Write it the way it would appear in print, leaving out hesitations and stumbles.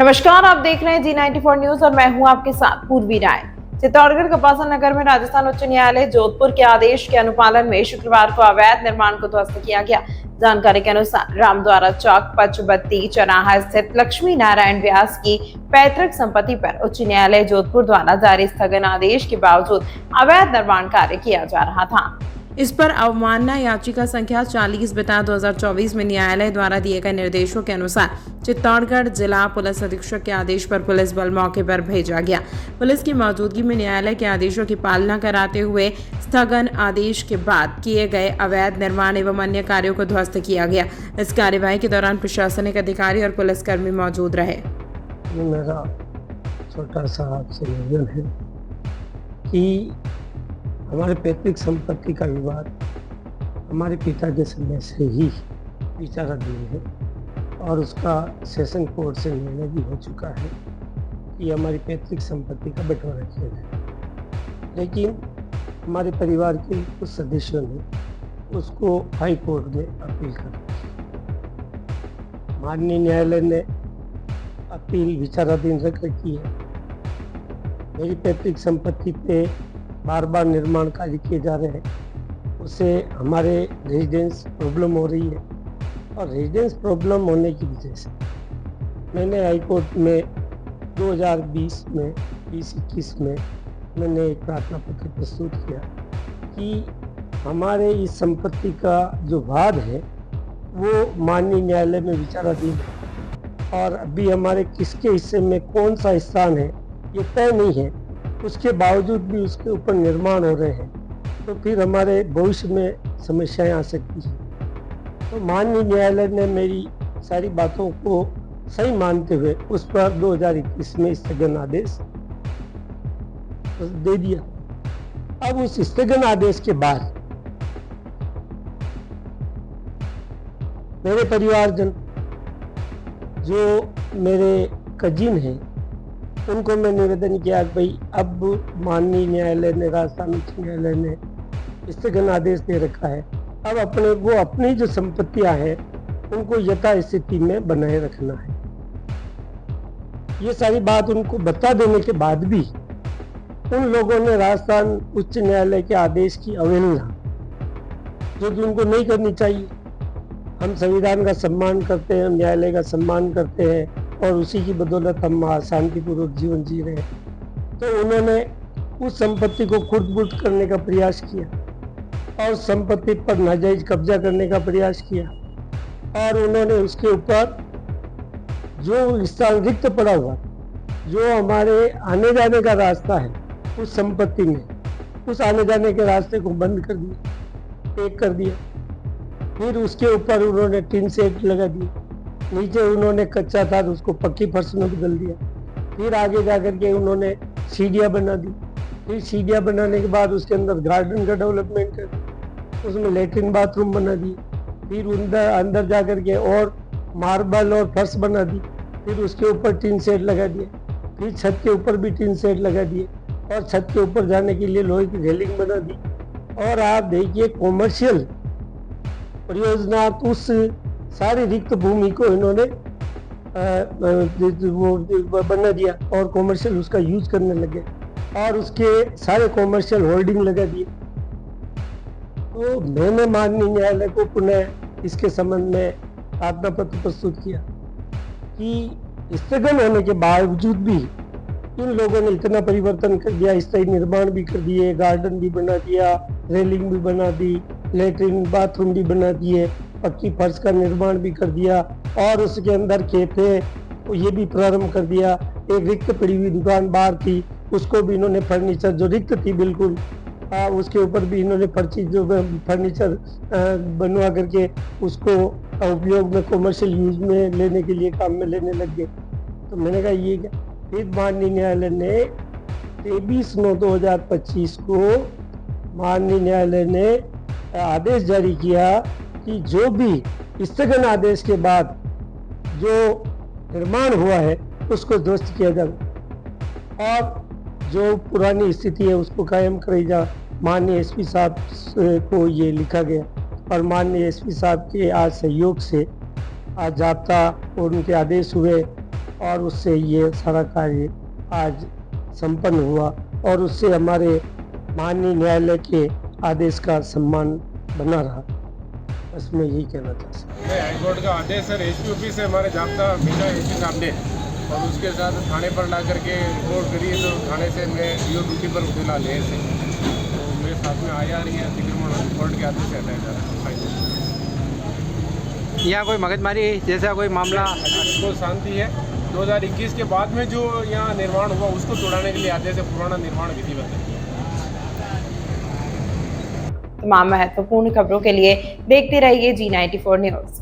नमस्कार, आप देख रहे हैं G94 न्यूज और मैं हूं आपके साथ पूर्वी राय। चित्तौड़गढ़ कपासा नगर में राजस्थान उच्च न्यायालय जोधपुर के आदेश के अनुपालन में शुक्रवार को अवैध निर्माण को ध्वस्त किया गया। जानकारी के अनुसार रामद्वारा चौक पचबत्ती चौराहा स्थित लक्ष्मी नारायण व्यास की पैतृक संपत्ति पर उच्च न्यायालय जोधपुर द्वारा जारी स्थगन आदेश के बावजूद अवैध निर्माण कार्य किया जा रहा था। इस पर अवमानना याचिका संख्या 40/2024 में न्यायालय द्वारा दिए गए निर्देशों के अनुसार चित्तौड़गढ़ जिला पुलिस अधीक्षक के आदेश पर पुलिस बल मौके पर भेजा गया। पुलिस की मौजूदगी में न्यायालय के आदेशों की पालना कराते हुए स्थगन आदेश के बाद किए गए अवैध निर्माण एवं अन्य कार्यों को ध्वस्त किया गया। इस कार्यवाही के दौरान प्रशासनिक अधिकारी और पुलिसकर्मी मौजूद रहे। मेरा छोटा सा आपसे निवेदन है कि हमारे पैतृक संपत्ति का विवाद हमारे पिता के समय से ही विचाराधीन है और उसका सेशन कोर्ट से निर्णय भी हो चुका है कि हमारी पैतृक संपत्ति का बंटवारा किया जाए, लेकिन हमारे परिवार के कुछ सदस्यों ने उसको हाई कोर्ट में अपील कर दी। माननीय न्यायालय ने अपील विचाराधीन रख रखी है। मेरी पैतृक संपत्ति पे बार बार निर्माण कार्य किए जा रहे हैं, उससे हमारे रेजिडेंस प्रॉब्लम हो रही है और रेजिडेंस प्रॉब्लम होने की वजह से मैंने हाई कोर्ट में 2020 में 2021 में मैंने एक प्रार्थना पत्र प्रस्तुत किया कि हमारे इस संपत्ति का जो वाद है वो माननीय न्यायालय में विचाराधीन है और अभी हमारे किसके हिस्से में कौन सा स्थान है ये तय नहीं है। उसके बावजूद भी उसके ऊपर निर्माण हो रहे हैं तो फिर हमारे भविष्य में समस्याएं आ सकती हैं। तो माननीय न्यायालय ने मेरी सारी बातों को सही मानते हुए उस पर 2021 में स्थगन आदेश दे दिया। अब उस स्थगन आदेश के बाद मेरे परिवारजन जो मेरे कजिन हैं उनको मैं निवेदन किया कि भाई अब माननीय न्यायालय ने राजस्थान उच्च न्यायालय ने स्थगन आदेश दे रखा है, अब अपनी जो संपत्तियां हैं उनको यथास्थिति में बनाए रखना है। ये सारी बात उनको बता देने के बाद भी उन लोगों ने राजस्थान उच्च न्यायालय के आदेश की अवहेलना, जो कि उनको नहीं करनी चाहिए। हम संविधान का सम्मान करते हैं, हम न्यायालय का सम्मान करते हैं और उसी की बदौलत हम शांतिपूर्वक जीवन जी रहे हैं। तो उन्होंने उस संपत्ति को खुर्द-बुर्द करने का प्रयास किया और संपत्ति पर नाजायज कब्जा करने का प्रयास किया और उन्होंने उसके ऊपर जो स्थान रिक्त पड़ा हुआ, जो हमारे आने जाने का रास्ता है उस संपत्ति में, उस आने जाने के रास्ते को बंद कर दिया, पैक कर दिया। फिर उसके ऊपर उन्होंने टिन शेड लगा दिया, नीचे उन्होंने कच्चा था तो उसको पक्की फर्श में बदल दिया। फिर आगे जाकर के उन्होंने सीढ़ियाँ बना दी। फिर सीढ़ियाँ बनाने के बाद उसके अंदर गार्डन का डेवलपमेंट कर दिया, उसमें लेट्रिन बाथरूम बना दिए। फिर अंदर जाकर के और मार्बल और फर्श बना दी। फिर उसके ऊपर टिन शेड लगा दिया। फिर छत के ऊपर भी टिन शेड लगा दिए और छत के ऊपर जाने के लिए लोहे की रेलिंग बना दी। और आप देखिए कॉमर्शियल परियोजना, तो उस सारी रिक्त भूमि को इन्होंने वो बना दिया और कॉमर्शियल उसका यूज करने लगे और उसके सारे कॉमर्शियल होल्डिंग लगा दिए। तो मैंने माननीय न्यायालय को पुनः इसके संबंध में प्रार्थना पत्र प्रस्तुत किया कि स्थगन होने के बावजूद भी इन लोगों ने इतना परिवर्तन कर दिया, स्थायी निर्माण भी कर दिए, गार्डन भी बना दिया, रेलिंग भी बना दी, लेट्रिन बाथरूम भी बना दिए, पक्की फर्श का निर्माण भी कर दिया और उसके अंदर खेत है तो ये भी प्रारंभ कर दिया। एक रिक्त पड़ी हुई दुकान बाहर थी, उसको भी इन्होंने फर्नीचर जो रिक्त थी बिल्कुल उसके ऊपर भी इन्होंने फर्नीचर बनवा करके उसको उपयोग में कॉमर्शियल यूज में लेने के लिए काम में लेने लग गए। तो मैंने कहा ये क्या। फिर माननीय न्यायालय ने 23/9/2025 को माननीय न्यायालय ने आदेश जारी किया कि जो भी स्थगन आदेश के बाद जो निर्माण हुआ है उसको ध्वस्त किया जाए और जो पुरानी स्थिति है उसको कायम कराई जा। माननीय एसपी साहब को ये लिखा गया और माननीय एसपी साहब के आज सहयोग से आज जाब्ता और उनके आदेश हुए और उससे ये सारा कार्य आज संपन्न हुआ और उससे हमारे माननीय न्यायालय के आदेश का सम्मान बना रहा। बस मैं यही कहना चाहता हूँ। हाईकोर्ट का आदेश है, एसपी ऑफिस से हमारे जाब्ता भेजा एसपी साहब ने और उसके साथ थाने पर ला करके रिपोर्ट करी है। तो थाने से मैं डीओ ड्यूटी पर फिलहाल है से तो मेरे साथ में आया रही है अतिक्रमण कोर्ट के आदेश से हटाया जा रहा है। यहाँ कोई मगजमारी जैसा कोई मामला बहुत शांति है। 2021 के बाद में जो यहाँ निर्माण हुआ उसको तोड़ाने के लिए आदेश है, पुराना निर्माण विधिवत है। तमाम महत्वपूर्ण खबरों के लिए देखते रहिए G94 न्यूज।